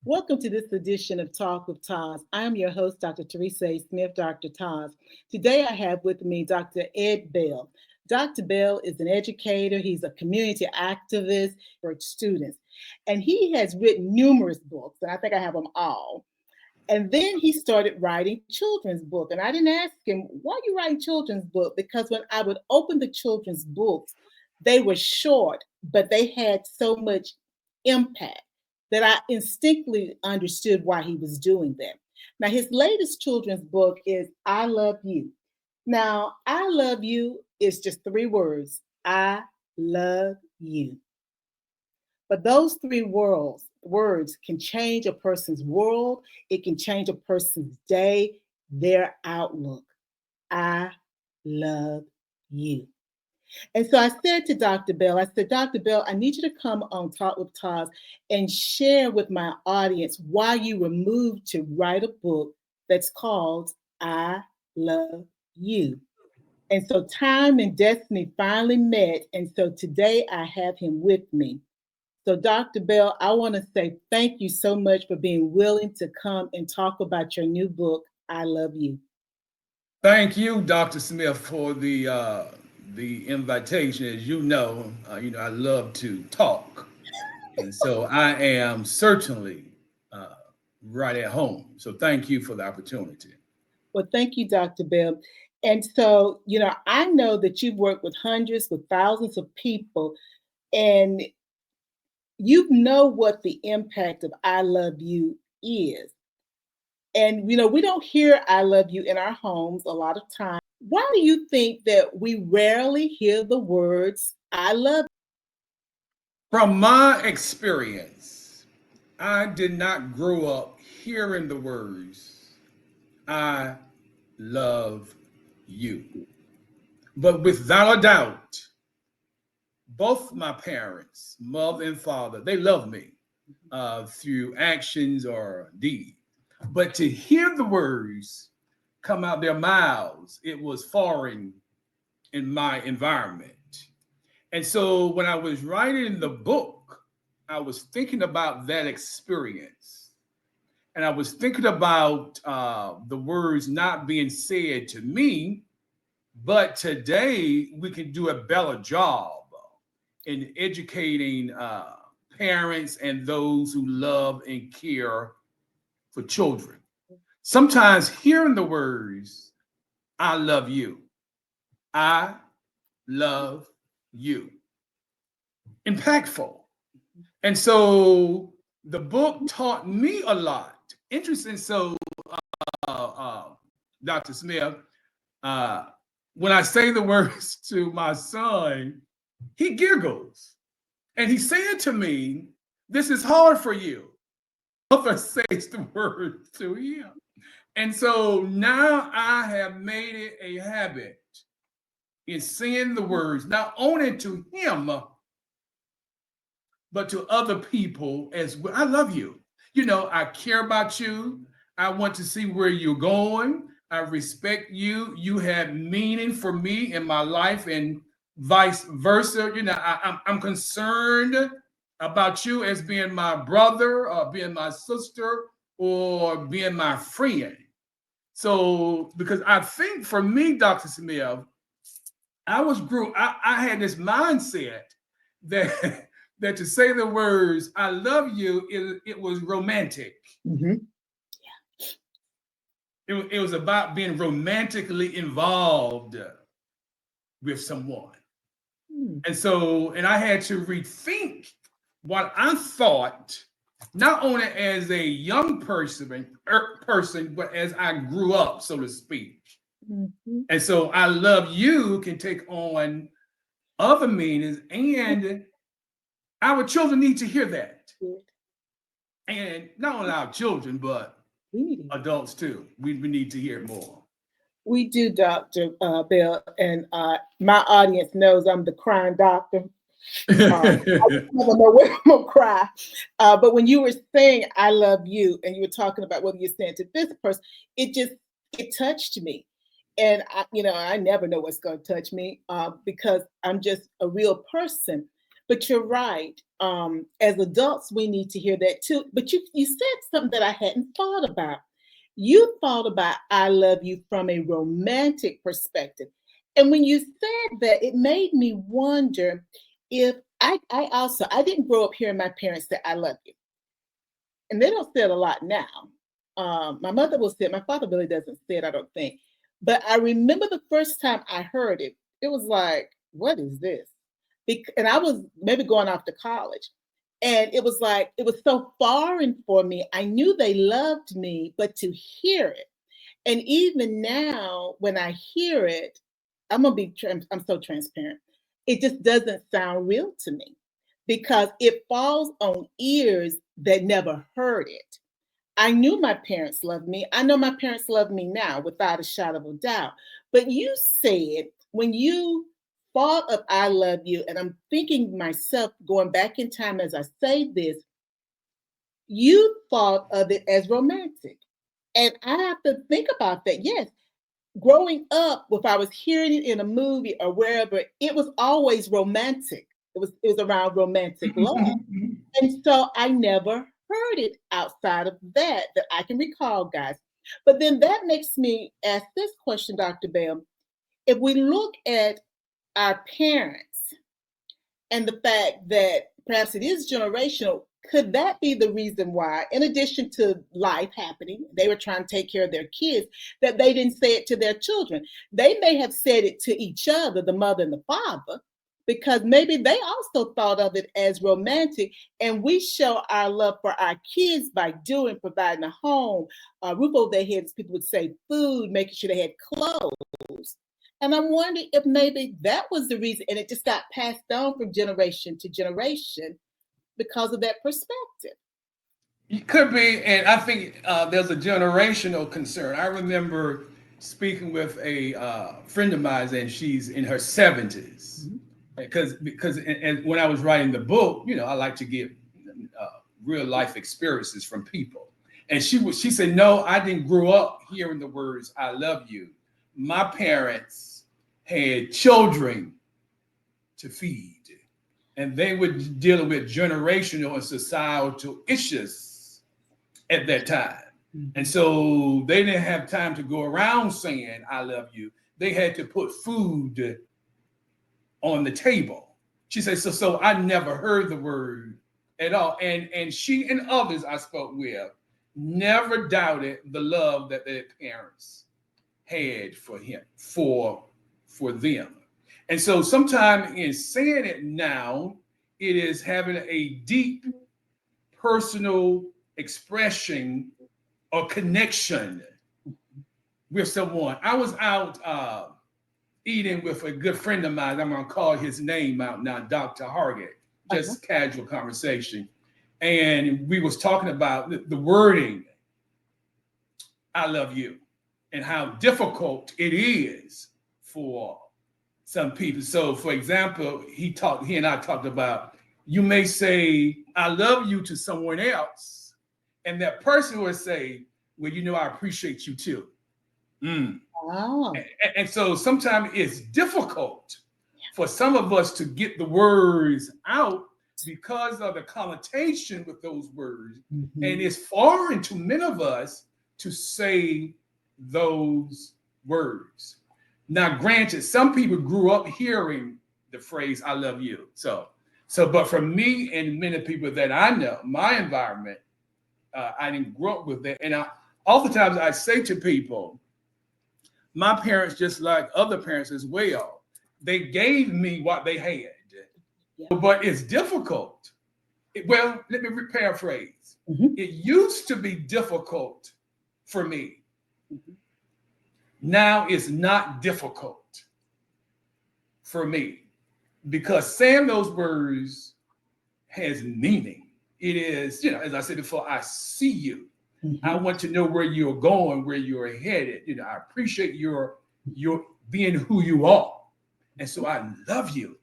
Welcome to this edition of Talk with Taz. I am your host, Dr. Teresa Smith, Dr. Taz. Today I have with me Dr. Ed Bell. Dr. Bell is an educator, he's a community activist for students, and he has written numerous books, and I think I have them all. And then he started writing children's book. And I didn't ask him, why are you writing children's book? Because when I would open the children's books, they were short, but they had so much impact that I instinctively understood why he was doing them. Now, his latest children's book is I Love You. Now, I love you is just three words. I love you. But those words can change a person's world. It can change a person's day, their outlook. I love you. And so I said to Dr. Bell, I said, Dr. Bell, I need you to come on Talk with Taz and share with my audience why you were moved to write a book that's called I Love You. And so time and destiny finally met. And so today I have him with me. So, Dr. Bell, I want to say thank you so much for being willing to come and talk about your new book, I Love You. Thank you, Dr. Smith, for the invitation. As I love to talk, and so I am certainly uh, right at home. So thank you for the opportunity. Well, thank you, Dr. Bell. And so, I know that you've worked with hundreds, with thousands of people, and you know what the impact of I Love You is. And, we don't hear I love you in our homes a lot of times. Why do you think that we rarely hear the words I love From my experience, I did not grow up hearing the words "I love you," but without a doubt, both my parents, mother and father, they love me through actions or deed. But to hear the words come out their mouths, it was foreign in my environment. And so when I was writing the book, I was thinking about that experience. And I was thinking about the words not being said to me, but today we can do a better job in educating parents and those who love and care for children. Sometimes hearing the words, I love you, I love you, impactful. And so the book taught me a lot. Interesting. So, uh, uh, Dr. Smith, uh, when I say the words to my son, he giggles and he said to me, "This is hard for you." Mother says the words to him. And so now I have made it a habit in saying the words, not only to him, but to other people as well. I love you. I care about you. I want to see where you're going. I respect you. You have meaning for me in my life and vice versa. I'm concerned about you as being my brother or being my sister or being my friend. So, because I think for me, Dr. Smith, I had this mindset that that to say the words "I love you" it was romantic. you? Mm-hmm. It was about being romantically involved with someone, and I had to rethink what I thought, not only as a young person, but as I grew up, so to speak. Mm-hmm. And so, "I love you" can take on other meanings, and our children need to hear that. And not only our children, but adults too. We need to hear it more. We do, Dr. Bell, and my audience knows I'm the crying doctor. I just never know when I'm gonna cry. But when you were saying "I love you" and you were talking about whether you're saying to this person, it touched me, and I never know what's going to touch me because I'm just a real person. But you're right. as adults, we need to hear that too. But you said something that I hadn't thought about. You thought about I love you from a romantic perspective. And when you said that, it made me wonder if I didn't grow up hearing my parents say I love you. And they don't say it a lot now. My mother will say it. My father really doesn't say it, I don't think. But I remember the first time I heard it, it was like, what is this? And I was maybe going off to college. And it was like, it was so foreign for me. I knew they loved me, but to hear it. And even now, when I hear it, I'm so transparent. It just doesn't sound real to me because it falls on ears that never heard it. I knew my parents loved me. I know my parents love me now without a shadow of a doubt. But you said when you thought of I love you, and I'm thinking myself going back in time as I say this, you thought of it as romantic. And I have to think about that. Yes, growing up, if I was hearing it in a movie or wherever, it was always romantic. It was around romantic love. And so I never heard it outside of that I can recall, guys. But then that makes me ask this question, Dr. Bell. If we look at our parents and the fact that perhaps it is generational, could that be the reason why, in addition to life happening, they were trying to take care of their kids, that they didn't say it to their children? They may have said it to each other, the mother and the father, because maybe they also thought of it as romantic. And we show our love for our kids by providing a home, a roof over their heads, people would say, food, making sure they had clothes. And I'm wondering if maybe that was the reason, and it just got passed on from generation to generation because of that perspective. It could be, and I think there's a generational concern. I remember speaking with a friend of mine, and she's in her 70s. Because and when I was writing the book, I like to get real life experiences from people. And she said, no, I didn't grow up hearing the words "I love you." My parents had children to feed, and they were dealing with generational and societal issues at that time. And so they didn't have time to go around saying "I love you." They had to put food on the table. She said, so I never heard the word at all. And she and others I spoke with never doubted the love that their parents had for them. And so sometimes in saying it now, it is having a deep personal expression or connection with someone. I was out eating with a good friend of mine. I'm going to call his name out now, Dr. Hargett, just casual conversation. And we was talking about the wording, "I love you," and how difficult it is for some people. So for example, he and I talked about, you may say "I love you" to someone else, and that person would say, "Well, I appreciate you too." Wow. And so sometimes it's difficult for some of us to get the words out because of the connotation with those words. And it's foreign to many of us to say those words. Now, granted, some people grew up hearing the phrase "I love you." But for me and many people that I know, my environment, I didn't grow up with that. And oftentimes I say to people, my parents, just like other parents as well, they gave me what they had. Yeah. But it's difficult. Well, let me paraphrase. It used to be difficult for me. Now it's not difficult for me because saying those words has meaning. It is, as I said before, I see you. I want to know where you're going, where you're headed. I appreciate your being who you are. And so I love you.